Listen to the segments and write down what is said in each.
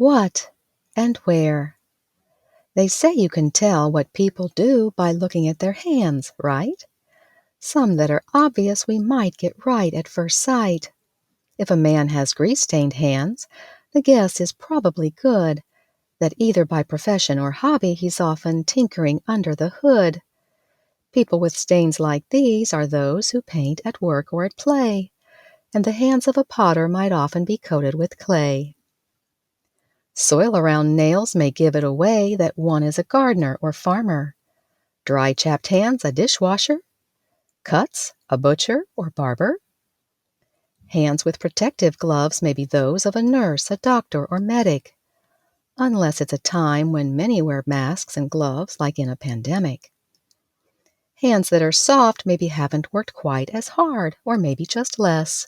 What and where? They say you can tell what people do by looking at their hands, right? Some that are obvious we might get right at first sight. If a man has grease-stained hands, the guess is probably good, that either by profession or hobby he's often tinkering under the hood. People with stains like these are those who paint at work or at play, and the hands of a potter might often be coated with clay. Soil around nails may give it away that one is a gardener or farmer. Dry chapped hands a dishwasher. Cuts a butcher or barber. Hands with protective gloves may be those of a nurse, a doctor, or medic, unless it's a time when many wear masks and gloves like in a pandemic. Hands that are soft maybe haven't worked quite as hard, or maybe just less.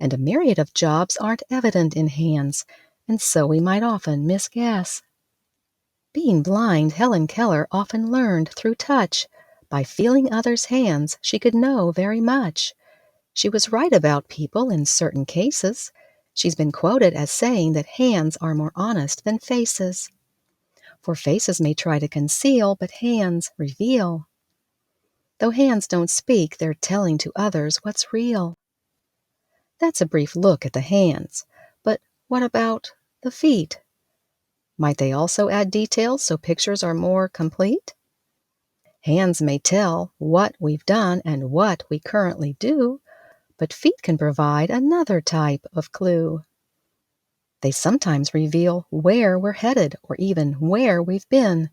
And a myriad of jobs aren't evident in hands, and so we might often misguess. Being blind, Helen Keller often learned through touch. By feeling others' hands, she could know very much. She was right about people in certain cases. She's been quoted as saying that hands are more honest than faces. For faces may try to conceal, but hands reveal. Though hands don't speak, they're telling to others what's real. That's a brief look at the hands. But what about the feet? Might they also add details so pictures are more complete? Hands may tell what we've done and what we currently do, but feet can provide another type of clue. They sometimes reveal where we're headed or even where we've been,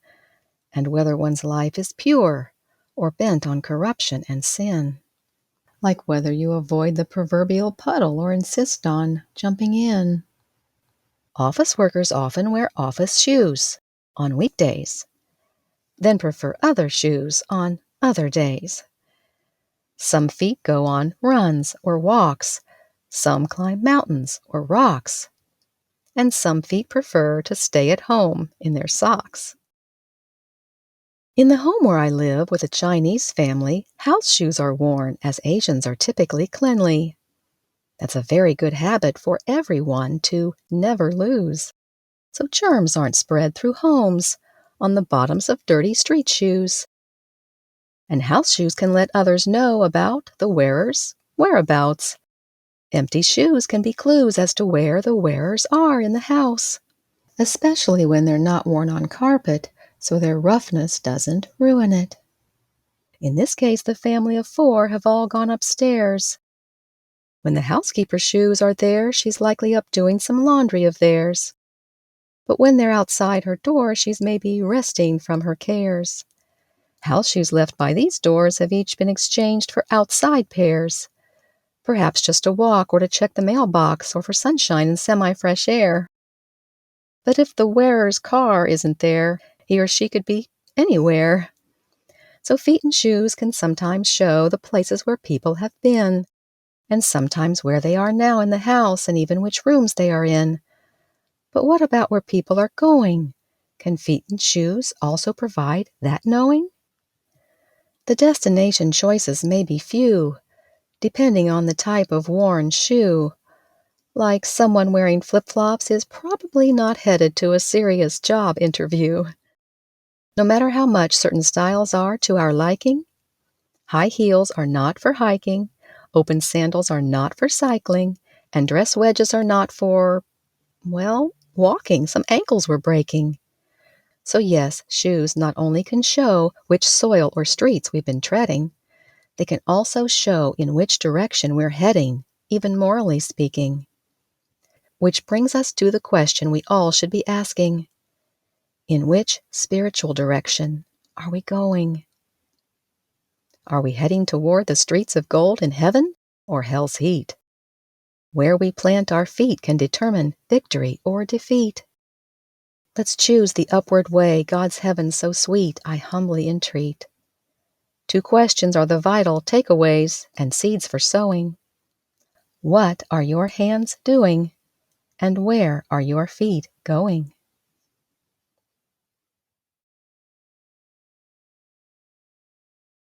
and whether one's life is pure or bent on corruption and sin. Like whether you avoid the proverbial puddle or insist on jumping in. Office workers often wear office shoes on weekdays, then prefer other shoes on other days. Some feet go on runs or walks, some climb mountains or rocks, and some feet prefer to stay at home in their socks. In the home where I live with a Chinese family, house shoes are worn as Asians are typically cleanly. That's a very good habit for everyone to never lose, so germs aren't spread through homes on the bottoms of dirty street shoes. And house shoes can let others know about the wearer's whereabouts. Empty shoes can be clues as to where the wearers are in the house, especially when they're not worn on carpet, so their roughness doesn't ruin it. In this case, the family of 4 have all gone upstairs. When the housekeeper's shoes are there, she's likely up doing some laundry of theirs. But when they're outside her door, she's maybe resting from her cares. House shoes left by these doors have each been exchanged for outside pairs, perhaps just to walk or to check the mailbox or for sunshine and semi-fresh air. But if the wearer's car isn't there, he or she could be anywhere. So feet and shoes can sometimes show the places where people have been, and sometimes where they are now in the house and even which rooms they are in. But what about where people are going? Can feet and shoes also provide that knowing? The destination choices may be few, depending on the type of worn shoe. Like someone wearing flip-flops is probably not headed to a serious job interview. No matter how much certain styles are to our liking, high heels are not for hiking, open sandals are not for cycling, and dress wedges are not for, well, walking. Some ankles were breaking. So yes, shoes not only can show which soil or streets we've been treading, they can also show in which direction we're heading, even morally speaking. Which brings us to the question we all should be asking. In which spiritual direction are we going? Are we heading toward the streets of gold in heaven or hell's heat? Where we plant our feet can determine victory or defeat. Let's choose the upward way, God's heaven so sweet, I humbly entreat. 2 questions are the vital takeaways and seeds for sowing. What are your hands doing? And where are your feet going?